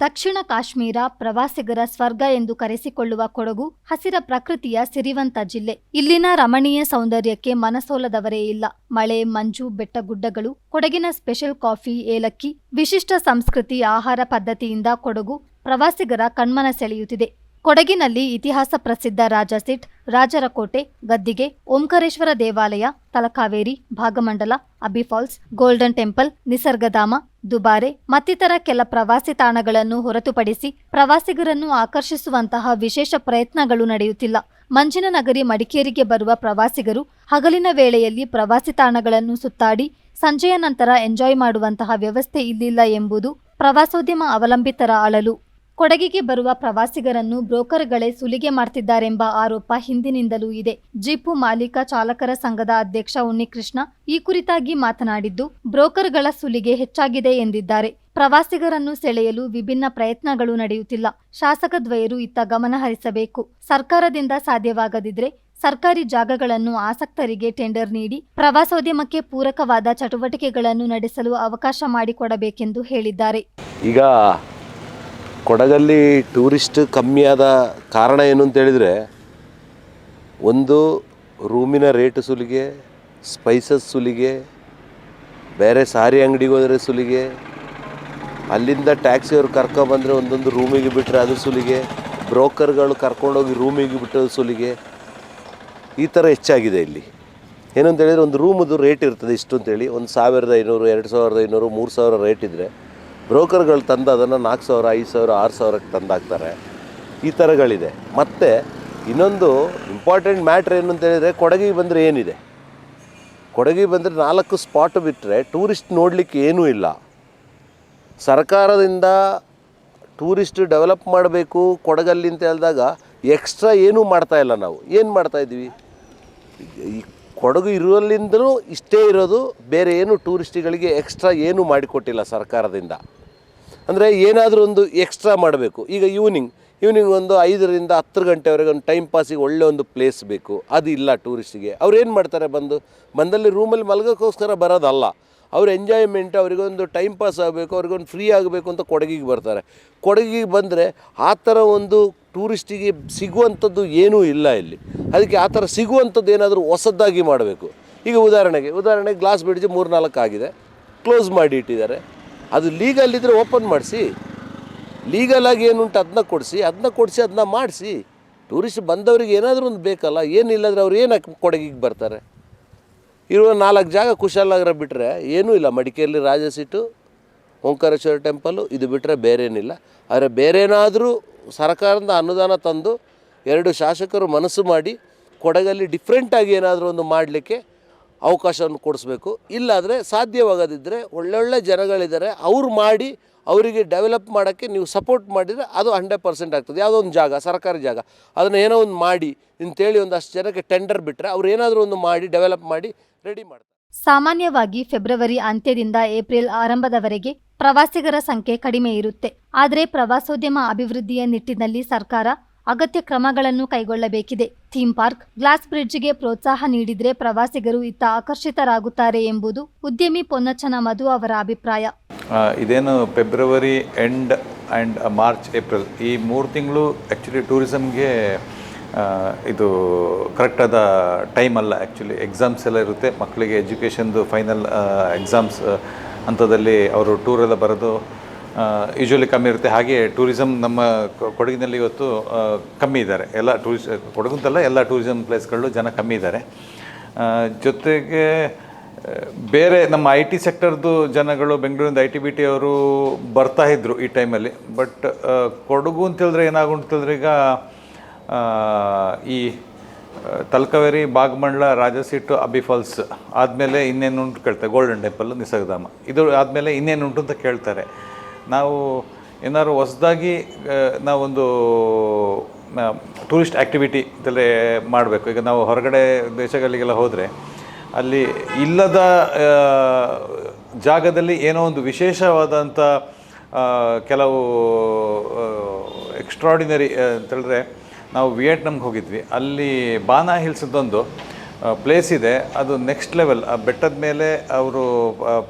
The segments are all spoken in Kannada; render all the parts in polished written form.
ದಕ್ಷಿಣ ಕಾಶ್ಮೀರ ಪ್ರವಾಸಿಗರ ಸ್ವರ್ಗ ಎಂದು ಕರೆಸಿಕೊಳ್ಳುವ ಕೊಡಗು ಹಸಿರ ಪ್ರಕೃತಿಯ ಸಿರಿವಂತ ಜಿಲ್ಲೆ. ಇಲ್ಲಿನ ರಮಣೀಯ ಸೌಂದರ್ಯಕ್ಕೆ ಮನಸೋಲದವರೇ ಇಲ್ಲ. ಮಳೆ, ಮಂಜು, ಬೆಟ್ಟಗುಡ್ಡಗಳು, ಕೊಡಗಿನ ಸ್ಪೆಷಲ್ ಕಾಫಿ, ಏಲಕ್ಕಿ, ವಿಶಿಷ್ಟ ಸಂಸ್ಕೃತಿ, ಆಹಾರ ಪದ್ಧತಿಯಿಂದ ಕೊಡಗು ಪ್ರವಾಸಿಗರ ಕಣ್ಮನ ಸೆಳೆಯುತ್ತಿದೆ. ಕೊಡಗಿನಲ್ಲಿ ಇತಿಹಾಸ ಪ್ರಸಿದ್ಧ ರಾಜಸೀಟ್, ರಾಜರ ಕೋಟೆ, ಗದ್ದಿಗೆ, ಓಂಕಾರೇಶ್ವರ ದೇವಾಲಯ, Talakaveri, Bhagamandala, Abbi falls, golden temple, Nisargadhama, Dubare ಮತ್ತಿತರ ಕೆಲ ಪ್ರವಾಸಿ ತಾಣಗಳನ್ನು ಹೊರತುಪಡಿಸಿ ಪ್ರವಾಸಿಗರನ್ನು ಆಕರ್ಷಿಸುವಂತಹ ವಿಶೇಷ ಪ್ರಯತ್ನಗಳು ನಡೆಯುತ್ತಿಲ್ಲ. ಮಂಜಿನ ನಗರಿ ಮಡಿಕೇರಿಗೆ ಬರುವ ಪ್ರವಾಸಿಗರು ಹಗಲಿನ ವೇಳೆಯಲ್ಲಿ ಪ್ರವಾಸಿ ತಾಣಗಳನ್ನು ಸುತ್ತಾಡಿ ಸಂಜೆಯ ನಂತರ ಎಂಜಾಯ್ ಮಾಡುವಂತಹ ವ್ಯವಸ್ಥೆ ಇಲ್ಲಿಲ್ಲ ಎಂಬುದು ಪ್ರವಾಸೋದ್ಯಮ ಅವಲಂಬಿತರ ಅಳಲು. ಕೊಡಗಿಗೆ ಬರುವ ಪ್ರವಾಸಿಗರನ್ನು ಬ್ರೋಕರ್ಗಳೇ ಸುಲಿಗೆ ಮಾಡ್ತಿದ್ದಾರೆಂಬ ಆರೋಪ ಹಿಂದಿನಿಂದಲೂ ಇದೆ. ಜೀಪು ಮಾಲೀಕ ಚಾಲಕರ ಸಂಘದ ಅಧ್ಯಕ್ಷ ಉನ್ನಿಕೃಷ್ಣ ಈ ಕುರಿತಾಗಿ ಮಾತನಾಡಿದ್ದು, ಬ್ರೋಕರ್ಗಳ ಸುಲಿಗೆ ಹೆಚ್ಚಾಗಿದೆ ಎಂದಿದ್ದಾರೆ. ಪ್ರವಾಸಿಗರನ್ನು ಸೆಳೆಯಲು ವಿಭಿನ್ನ ಪ್ರಯತ್ನಗಳು ನಡೆಯುತ್ತಿಲ್ಲ. ಶಾಸಕದ್ವಯರು ಇತ್ತ ಗಮನ ಹರಿಸಬೇಕು. ಸರ್ಕಾರದಿಂದ ಸಾಧ್ಯವಾಗದಿದ್ರೆ ಸರ್ಕಾರಿ ಜಾಗಗಳನ್ನು ಆಸಕ್ತರಿಗೆ ಟೆಂಡರ್ ನೀಡಿ ಪ್ರವಾಸೋದ್ಯಮಕ್ಕೆ ಪೂರಕವಾದ ಚಟುವಟಿಕೆಗಳನ್ನು ನಡೆಸಲು ಅವಕಾಶ ಮಾಡಿಕೊಡಬೇಕೆಂದು ಹೇಳಿದ್ದಾರೆ. ಈಗ ಕೊಡಗಲ್ಲಿ ಟೂರಿಸ್ಟ್ ಕಮ್ಮಿಯಾದ ಕಾರಣ ಏನು ಅಂತ ಹೇಳಿದರೆ, ಒಂದು ರೂಮಿನ ರೇಟ್ ಸುಲಿಗೆ, ಸ್ಪೈಸಸ್ ಸುಲಿಗೆ, ಬೇರೆ ಸಾರಿ ಅಂಗಡಿಗೆ ಹೋದರೆ ಸುಲಿಗೆ, ಅಲ್ಲಿಂದ ಟ್ಯಾಕ್ಸಿಯವ್ರು ಕರ್ಕೊಬಂದರೆ ಒಂದೊಂದು ರೂಮಿಗೆ ಬಿಟ್ಟರೆ ಅದು ಸುಲಿಗೆ, ಬ್ರೋಕರ್ಗಳು ಕರ್ಕೊಂಡೋಗಿ ರೂಮಿಗೆ ಬಿಟ್ಟೋದು ಸುಲಿಗೆ, ಈ ಥರ ಹೆಚ್ಚಾಗಿದೆ ಇಲ್ಲಿ. ಏನಂತ ಹೇಳಿದರೆ, ಒಂದು ರೂಮದು ರೇಟ್ ಇರ್ತದೆ ಇಷ್ಟು ಅಂತೇಳಿ, 1500, 2500, 3000 ರೇಟ್ ಇದ್ದರೆ ಬ್ರೋಕರ್ಗಳು ತಂದು ಅದನ್ನು 4000, 5000, 6000ಕ್ಕೆ ತಂದಾಕ್ತಾರೆ. ಈ ಥರಗಳಿದೆ. ಮತ್ತು ಇನ್ನೊಂದು ಇಂಪಾರ್ಟೆಂಟ್ ಮ್ಯಾಟ್ರ್ ಏನು ಅಂತ ಹೇಳಿದರೆ, ಕೊಡಗಿಗೆ ಬಂದರೆ ಏನಿದೆ, ಕೊಡಗಿಗೆ ಬಂದರೆ 4 ಸ್ಪಾಟ್ ಬಿಟ್ಟರೆ ಟೂರಿಸ್ಟ್ ನೋಡಲಿಕ್ಕೆ ಏನೂ ಇಲ್ಲ. ಸರ್ಕಾರದಿಂದ ಟೂರಿಸ್ಟ್ ಡೆವಲಪ್ ಮಾಡಬೇಕು ಕೊಡಗಲ್ಲಿ ಅಂತ ಹೇಳಿದಾಗ ಎಕ್ಸ್ಟ್ರಾ ಏನೂ ಮಾಡ್ತಾಯಿಲ್ಲ. ನಾವು ಏನು ಮಾಡ್ತಾಯಿದ್ದೀವಿ, ಈ ಕೊಡಗು ಇರುವಲ್ಲಿಂದಲೂ ಇಷ್ಟೇ ಇರೋದು, ಬೇರೆ ಏನು ಟೂರಿಸ್ಟಿಗಳಿಗೆ ಎಕ್ಸ್ಟ್ರಾ ಏನೂ ಮಾಡಿಕೊಟ್ಟಿಲ್ಲ ಸರ್ಕಾರದಿಂದ. ಅಂದರೆ ಏನಾದರೂ ಒಂದು ಎಕ್ಸ್ಟ್ರಾ ಮಾಡಬೇಕು. ಈಗ ಈವ್ನಿಂಗ್ ಒಂದು 5ರಿಂದ 10 ಗಂಟೆವರೆಗೆ ಒಂದು ಟೈಮ್ ಪಾಸಿಗೆ ಒಳ್ಳೆ ಒಂದು ಪ್ಲೇಸ್ ಬೇಕು, ಅದು ಇಲ್ಲ ಟೂರಿಸ್ಟಿಗೆ. ಅವ್ರು ಏನು ಮಾಡ್ತಾರೆ, ಬಂದಲ್ಲಿ ರೂಮಲ್ಲಿ ಮಲಗೋಕ್ಕೋಸ್ಕರ ಬರೋದಲ್ಲ, ಅವ್ರ ಎಂಜಾಯ್ಮೆಂಟ್, ಅವರಿಗೊಂದು ಟೈಮ್ ಪಾಸ್ ಆಗಬೇಕು, ಅವ್ರಿಗೊಂದು ಫ್ರೀ ಆಗಬೇಕು ಅಂತ ಕೊಡಗಿಗೆ ಬರ್ತಾರೆ. ಕೊಡಗಿಗೆ ಬಂದರೆ ಆ ಥರ ಒಂದು ಟೂರಿಸ್ಟಿಗೆ ಸಿಗುವಂಥದ್ದು ಏನೂ ಇಲ್ಲ ಇಲ್ಲಿ. ಅದಕ್ಕೆ ಆ ಥರ ಸಿಗುವಂಥದ್ದು ಏನಾದರೂ ಹೊಸದಾಗಿ ಮಾಡಬೇಕು. ಈಗ ಉದಾಹರಣೆಗೆ ಗ್ಲಾಸ್ ಬ್ರಿಡ್ಜ್ 3-4 ಆಗಿದೆ, ಕ್ಲೋಸ್ ಮಾಡಿ ಇಟ್ಟಿದ್ದಾರೆ. ಅದು ಲೀಗಲ್ ಇದ್ದರೆ ಓಪನ್ ಮಾಡಿಸಿ, ಲೀಗಲಾಗಿ ಏನುಂಟು ಅದನ್ನ ಕೊಡಿಸಿ ಮಾಡಿಸಿ. ಟೂರಿಸ್ಟ್ ಬಂದವರಿಗೆ ಏನಾದರೂ ಒಂದು ಬೇಕಲ್ಲ, ಏನಿಲ್ಲದ್ರೆ ಅವ್ರು ಏನಕ್ಕೆ ಕೊಡಗಿಗೆ ಬರ್ತಾರೆ? ಇರುವ 4 ಜಾಗ ಕುಶಾಲನಗರ ಬಿಟ್ಟರೆ ಏನೂ ಇಲ್ಲ. ಮಡಿಕೇರಿಯಲ್ಲಿ ರಾಜಸೀಟು, ಓಂಕಾರೇಶ್ವರ ಟೆಂಪಲ್ಲು, ಇದು ಬಿಟ್ಟರೆ ಬೇರೇನಿಲ್ಲ. ಆದರೆ ಬೇರೇನಾದರೂ ಸರ್ಕಾರದಿಂದ ಅನುದಾನ ತಂದು 2 ಶಾಸಕರು ಮನಸ್ಸು ಮಾಡಿ ಕೊಡಗಲ್ಲಿ ಡಿಫ್ರೆಂಟಾಗಿ ಏನಾದರೂ ಒಂದು ಮಾಡಲಿಕ್ಕೆ ಅವಕಾಶವನ್ನು ಕೊಡಿಸ್ಬೇಕು. ಇಲ್ಲಾದರೆ ಸಾಧ್ಯವಾಗದಿದ್ದರೆ ಒಳ್ಳೊಳ್ಳೆ ಜನಗಳಿದ್ದಾರೆ, ಅವ್ರು ಮಾಡಿ ಅವರಿಗೆ ಡೆವಲಪ್ ಮಾಡೋಕ್ಕೆ ನೀವು ಸಪೋರ್ಟ್ ಮಾಡಿದರೆ ಅದು 100% ಆಗ್ತದೆ. ಯಾವುದೋ ಒಂದು ಜಾಗ, ಸರ್ಕಾರಿ ಜಾಗ, ಅದನ್ನು ಏನೋ ಒಂದು ಮಾಡಿ ಅಂತೇಳಿ ಒಂದಷ್ಟು ಜನಕ್ಕೆ ಟೆಂಡರ್ ಬಿಟ್ಟರೆ ಅವ್ರು ಏನಾದರೂ ಒಂದು ಮಾಡಿ ಡೆವಲಪ್ ಮಾಡಿ ರೆಡಿ ಮಾಡ್ತಾರೆ. ಸಾಮಾನ್ಯವಾಗಿ ಫೆಬ್ರವರಿ ಅಂತ್ಯದಿಂದ ಏಪ್ರಿಲ್ ಆರಂಭದವರೆಗೆ ಪ್ರವಾಸಿಗರ ಸಂಖ್ಯೆ ಕಡಿಮೆ ಇರುತ್ತೆ. ಆದರೆ ಪ್ರವಾಸೋದ್ಯಮ ಅಭಿವೃದ್ಧಿಯ ನಿಟ್ಟಿನಲ್ಲಿ ಸರ್ಕಾರ ಅಗತ್ಯ ಕ್ರಮಗಳನ್ನು ಕೈಗೊಳ್ಳಬೇಕಿದೆ. ಥೀಮ್ ಪಾರ್ಕ್, ಗ್ಲಾಸ್ ಬ್ರಿಡ್ಜ್ಗೆ ಪ್ರೋತ್ಸಾಹ ನೀಡಿದರೆ ಪ್ರವಾಸಿಗರು ಇತ್ತ ಆಕರ್ಷಿತರಾಗುತ್ತಾರೆ ಎಂಬುದು ಉದ್ಯಮಿ ಪೊನ್ನಚ್ಚನ ಮಧು ಅವರ ಅಭಿಪ್ರಾಯ. ಇದೇನು February end and March, April ಈ 3 ತಿಂಗಳು ಆ್ಯಕ್ಚುಲಿ ಟೂರಿಸಮ್ಗೆ ಇದು ಕರೆಕ್ಟಾದ ಟೈಮ್ ಅಲ್ಲ. ಆ್ಯಕ್ಚುಲಿ ಎಕ್ಸಾಮ್ಸ್ ಎಲ್ಲ ಇರುತ್ತೆ, ಮಕ್ಕಳಿಗೆ ಎಜುಕೇಷನ್ದು ಫೈನಲ್ ಎಕ್ಸಾಮ್ಸ್ ಹಂತದಲ್ಲಿ ಅವರು ಟೂರೆಲ್ಲ ಬರೋದು ಯೂಶ್ವಲಿ ಕಮ್ಮಿ ಇರುತ್ತೆ. ಹಾಗೆ ಟೂರಿಸಮ್ ನಮ್ಮ ಕೊಡಗಿನಲ್ಲಿ ಇವತ್ತು ಕಮ್ಮಿ ಇದ್ದಾರೆ. ಎಲ್ಲ ಕೊಡಗುಂತಲ್ಲ, ಎಲ್ಲ ಟೂರಿಸಮ್ ಪ್ಲೇಸ್ಗಳು ಜನ ಕಮ್ಮಿ ಇದ್ದಾರೆ. ಜೊತೆಗೆ ಬೇರೆ ನಮ್ಮ IT ಸೆಕ್ಟರ್ದು ಜನಗಳು ಬೆಂಗಳೂರಿಂದ IT-BT ಅವರು ಬರ್ತಾಯಿದ್ರು ಈ ಟೈಮಲ್ಲಿ. ಬಟ್ ಕೊಡಗು ಅಂತೇಳಿದ್ರೆ ಏನಾಗುಂತಂದ್ರೆ, ಈಗ ಈ ತಲಕಾವೇರಿ, ಭಾಗಮಂಡಲ, ರಾಜಸೀಟು, ಅಬ್ಬಿ ಫಾಲ್ಸ್ ಆದಮೇಲೆ ಇನ್ನೇನುಂಟು ಕೇಳ್ತಾರೆ, ಗೋಲ್ಡನ್ ಟೆಂಪಲ್, ನಿಸರ್ಗಧಾಮ, ಇದು ಆದಮೇಲೆ ಇನ್ನೇನುಂಟು ಅಂತ ಕೇಳ್ತಾರೆ. ನಾವು ಏನಾದ್ರು ಹೊಸದಾಗಿ ನಾವೊಂದು ಟೂರಿಸ್ಟ್ ಆ್ಯಕ್ಟಿವಿಟಿ ಇದಲ್ಲೇ ಮಾಡಬೇಕು. ಈಗ ನಾವು ಹೊರಗಡೆ ದೇಶಗಳಿಗೆಲ್ಲ ಹೋದರೆ ಅಲ್ಲಿ ಇಲ್ಲದ ಜಾಗದಲ್ಲಿ ಏನೋ ಒಂದು ವಿಶೇಷವಾದಂಥ ಕೆಲವು ಎಕ್ಸ್ಟ್ರಾಡಿನರಿ ಅಂತೇಳಿದ್ರೆ, ನಾವು ವಿಯೆಟ್ನಾಮ್ಗೆ ಹೋಗಿದ್ವಿ. ಅಲ್ಲಿ ಬಾನಾ ಹಿಲ್ಸ್ದೊಂದು ಪ್ಲೇಸ್ ಇದೆ, ಅದು ನೆಕ್ಸ್ಟ್ ಲೆವೆಲ್. ಆ ಬೆಟ್ಟದ ಮೇಲೆ ಅವರು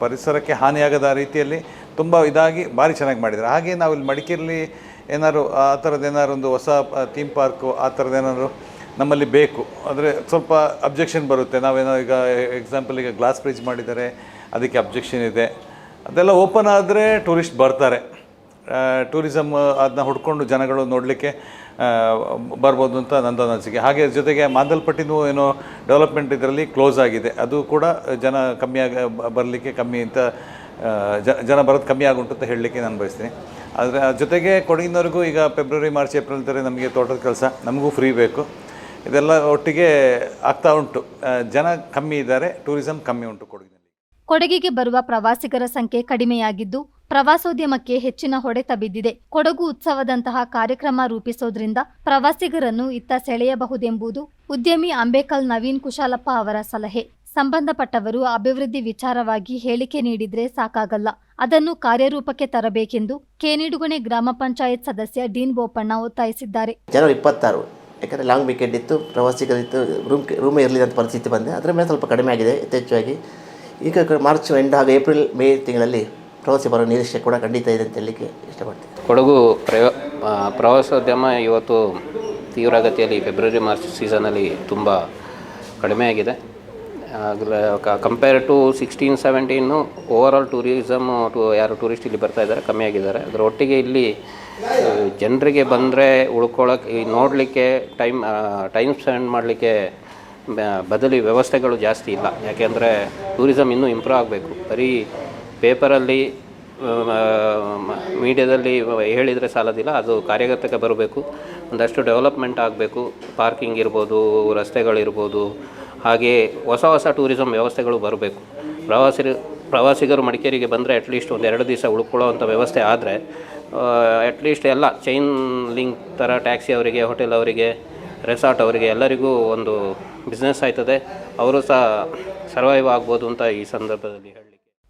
ಪರಿಸರಕ್ಕೆ ಹಾನಿಯಾಗದ ರೀತಿಯಲ್ಲಿ ತುಂಬ ಇದಾಗಿ ಭಾರಿ ಚೆನ್ನಾಗಿ ಮಾಡಿದ್ದಾರೆ. ಹಾಗೆ ನಾವು ಇಲ್ಲಿ ಮಡಿಕೇರಿಯಲ್ಲಿ ಏನಾದ್ರು ಆ ಥರದ್ದು ಏನಾದ್ರು ಒಂದು ಹೊಸ ಥೀಮ್ ಪಾರ್ಕು ಆ ಥರದ್ದು ಏನಾದ್ರು ನಮ್ಮಲ್ಲಿ ಬೇಕು ಅಂದರೆ ಸ್ವಲ್ಪ ಅಬ್ಜೆಕ್ಷನ್ ಬರುತ್ತೆ. ನಾವೇನೋ ಈಗ ಎಕ್ಸಾಂಪಲ್ ಈಗ ಗ್ಲಾಸ್ ಬ್ರಿಡ್ಜ್ ಮಾಡಿದ್ದಾರೆ, ಅದಕ್ಕೆ ಅಬ್ಜೆಕ್ಷನ್ ಇದೆ. ಅದೆಲ್ಲ ಓಪನ್ ಆದರೆ ಟೂರಿಸ್ಟ್ ಬರ್ತಾರೆ, ಟೂರಿಸಮ್ ಅದನ್ನ ಹುಡ್ಕೊಂಡು ಜನಗಳು ನೋಡಲಿಕ್ಕೆ ಬರ್ಬೋದು ಅಂತ ನಂದೊಂದು ಅನಿಸಿಕೆ. ಹಾಗೆ ಜೊತೆಗೆ ಮಾದಲ್ಪಟ್ಟಿನೂ ಏನೋ ಡೆವಲಪ್ಮೆಂಟ್ ಇದರಲ್ಲಿ ಕ್ಲೋಸ್ ಆಗಿದೆ, ಅದು ಕೂಡ ಜನ ಬರಲಿಕ್ಕೆ ಕಮ್ಮಿ ಅಂತ ಜನ ಬರೋದು ಕಮ್ಮಿ ಆಗುಂಟು ಅಂತ ಹೇಳಲಿಕ್ಕೆ ನಾನು ಬಯಸ್ತೀನಿ. ಆದರೆ ಜೊತೆಗೆ ಕೊಡಗಿನವರೆಗೂ ಈಗ ಫೆಬ್ರವರಿ ಮಾರ್ಚ್ ಏಪ್ರಿಲ್ ಥರ ನಮಗೆ ತೋಟದ ಕೆಲಸ, ನಮಗೂ ಫ್ರೀ ಬೇಕು. ಇದೆಲ್ಲ ಒಟ್ಟಿಗೆ ಆಗ್ತಾ ಉಂಟು. ಜನ ಕಮ್ಮಿ ಇದ್ದಾರೆ, ಟೂರಿಸಮ್ ಕಮ್ಮಿ ಉಂಟು ಕೊಡಗಿನಲ್ಲಿ. ಕೊಡಗಿಗೆ ಬರುವ ಪ್ರವಾಸಿಗರ ಸಂಖ್ಯೆ ಕಡಿಮೆಯಾಗಿದ್ದು ಪ್ರವಾಸೋದ್ಯಮಕ್ಕೆ ಹೆಚ್ಚಿನ ಹೊಡೆತ ಬಿದ್ದಿದೆ. ಕೊಡಗು ಉತ್ಸವದಂತಹ ಕಾರ್ಯಕ್ರಮ ರೂಪಿಸೋದ್ರಿಂದ ಪ್ರವಾಸಿಗರನ್ನು ಇತ್ತ ಸೆಳೆಯಬಹುದೆಂಬುದು ಉದ್ಯಮಿ ಅಂಬೇಕಲ್ ನವೀನ್ ಕುಶಾಲಪ್ಪ ಅವರ ಸಲಹೆ. ಸಂಬಂಧಪಟ್ಟವರು ಅಭಿವೃದ್ಧಿ ವಿಚಾರವಾಗಿ ಹೇಳಿಕೆ ನೀಡಿದ್ರೆ ಸಾಕಾಗಲ್ಲ, ಅದನ್ನು ಕಾರ್ಯರೂಪಕ್ಕೆ ತರಬೇಕೆಂದು ಕೇನಿಡುಗಣೆ ಗ್ರಾಮ ಪಂಚಾಯತ್ ಸದಸ್ಯ ಡೀನ್ ಬೋಪಣ್ಣ ಒತ್ತಾಯಿಸಿದ್ದಾರೆ. ಜನವರಿ 26 ಯಾಕಂದರೆ ಲಾಂಗ್ ವೀಕೆಂಡ್ ಇತ್ತು, ಪ್ರವಾಸಿಗರಿತ್ತು, ರೂಮೇ ಇರಲಿಲ್ಲಂತ ಪರಿಸ್ಥಿತಿ ಬಂದೆ. ಅದರ ಮೇಲೆ ಸ್ವಲ್ಪ ಕಡಿಮೆ ಆಗಿದೆ ಯಥೇಚ್ಛವಾಗಿ. ಈಗ ಮಾರ್ಚ್ ಎಂಡ್ ಹಾಗೂ ಏಪ್ರಿಲ್ ಮೇ ತಿಂಗಳಲ್ಲಿ ಪ್ರವಾಸಿ ಬರೋ ನಿರೀಕ್ಷೆ ಕೂಡ ಖಂಡಿತ ಇದೆ ಅಂತ ಹೇಳಲಿಕ್ಕೆ ಇಷ್ಟಪಡ್ತೀನಿ. ಕೊಡಗು ಪ್ರವಾಸೋದ್ಯಮ ಇವತ್ತು ತೀವ್ರಗತಿಯಲ್ಲಿ ಫೆಬ್ರವರಿ ಮಾರ್ಚ್ ಸೀಸನಲ್ಲಿ ತುಂಬ ಕಡಿಮೆ ಆಗಿದೆ. ಕಂಪೇರ್ ಟು 16-17 ಓವರಾಲ್ ಟೂರಿಸಮ್ ಯಾರು ಟೂರಿಸ್ಟ್ ಇಲ್ಲಿ ಬರ್ತಾ ಇದ್ದಾರೆ ಕಮ್ಮಿ ಆಗಿದ್ದಾರೆ. ಅದರ ಒಟ್ಟಿಗೆ ಇಲ್ಲಿ ಜನರಿಗೆ ಬಂದರೆ ಉಳ್ಕೊಳ್ಳೋಕ್ಕೆ ನೋಡಲಿಕ್ಕೆ ಟೈಮ್ ಸ್ಪೆಂಡ್ ಮಾಡಲಿಕ್ಕೆ ಬದಲಿ ವ್ಯವಸ್ಥೆಗಳು ಜಾಸ್ತಿ ಇಲ್ಲ. ಯಾಕೆಂದರೆ ಟೂರಿಸಮ್ ಇನ್ನೂ ಇಂಪ್ರೂವ್ ಆಗಬೇಕು. ಬರೀ ಪೇಪರಲ್ಲಿ ಮೀಡಿಯಾದಲ್ಲಿ ಹೇಳಿದರೆ ಸಾಲೋದಿಲ್ಲ, ಅದು ಕಾರ್ಯಗತಕ್ಕೆ ಬರಬೇಕು. ಒಂದಷ್ಟು ಡೆವಲಪ್ಮೆಂಟ್ ಆಗಬೇಕು. ಪಾರ್ಕಿಂಗ್ ಇರ್ಬೋದು, ರಸ್ತೆಗಳಿರ್ಬೋದು, ಹಾಗೆ ಹೊಸ ಹೊಸ ಟೂರಿಸಮ್ ವ್ಯವಸ್ಥೆಗಳು ಬರಬೇಕು. ಪ್ರವಾಸಿಗರು ಮಡಿಕೇರಿಗೆ ಬಂದರೆ ಅಟ್ಲೀಸ್ಟ್ ಒಂದು 2 ದಿವಸ ಉಳ್ಕೊಳ್ಳೋವಂಥ ವ್ಯವಸ್ಥೆ ಆದರೆ ಅಟ್ಲೀಸ್ಟ್ ಎಲ್ಲ ಚೈನ್ ಲಿಂಕ್ ಥರ ಟ್ಯಾಕ್ಸಿ ಅವರಿಗೆ, ಹೋಟೆಲ್ ಅವರಿಗೆ, ರೆಸಾರ್ಟ್ ಅವರಿಗೆ ಎಲ್ಲರಿಗೂ ಒಂದು ಬಿಸ್ನೆಸ್ ಆಯ್ತದೆ. ಅವರು ಸಹ ಸರ್ವೈವ್ ಆಗ್ಬೋದು ಅಂತ ಈ ಸಂದರ್ಭದಲ್ಲಿ ಹೇಳಲಿಕ್ಕೆ.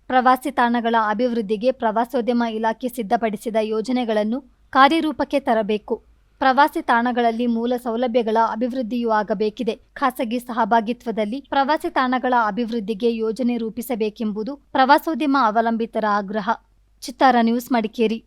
ಪ್ರವಾಸಿ ತಾಣಗಳ ಅಭಿವೃದ್ಧಿಗೆ ಪ್ರವಾಸೋದ್ಯಮ ಇಲಾಖೆ ಸಿದ್ಧಪಡಿಸಿದ ಯೋಜನೆಗಳನ್ನು ಕಾರ್ಯರೂಪಕ್ಕೆ ತರಬೇಕು. ಪ್ರವಾಸಿ ತಾಣಗಳಲ್ಲಿ ಮೂಲ ಸೌಲಭ್ಯಗಳ ಅಭಿವೃದ್ಧಿಯೂ ಆಗಬೇಕಿದೆ. ಖಾಸಗಿ ಸಹಭಾಗಿತ್ವದಲ್ಲಿ ಪ್ರವಾಸಿ ತಾಣಗಳ ಅಭಿವೃದ್ಧಿಗೆ ಯೋಜನೆ ರೂಪಿಸಬೇಕೆಂಬುದು ಪ್ರವಾಸೋದ್ಯಮ ಅವಲಂಬಿತರ ಆಗ್ರಹ. ಚಿತ್ತಾರ ನ್ಯೂಸ್, ಮಡಿಕೇರಿ.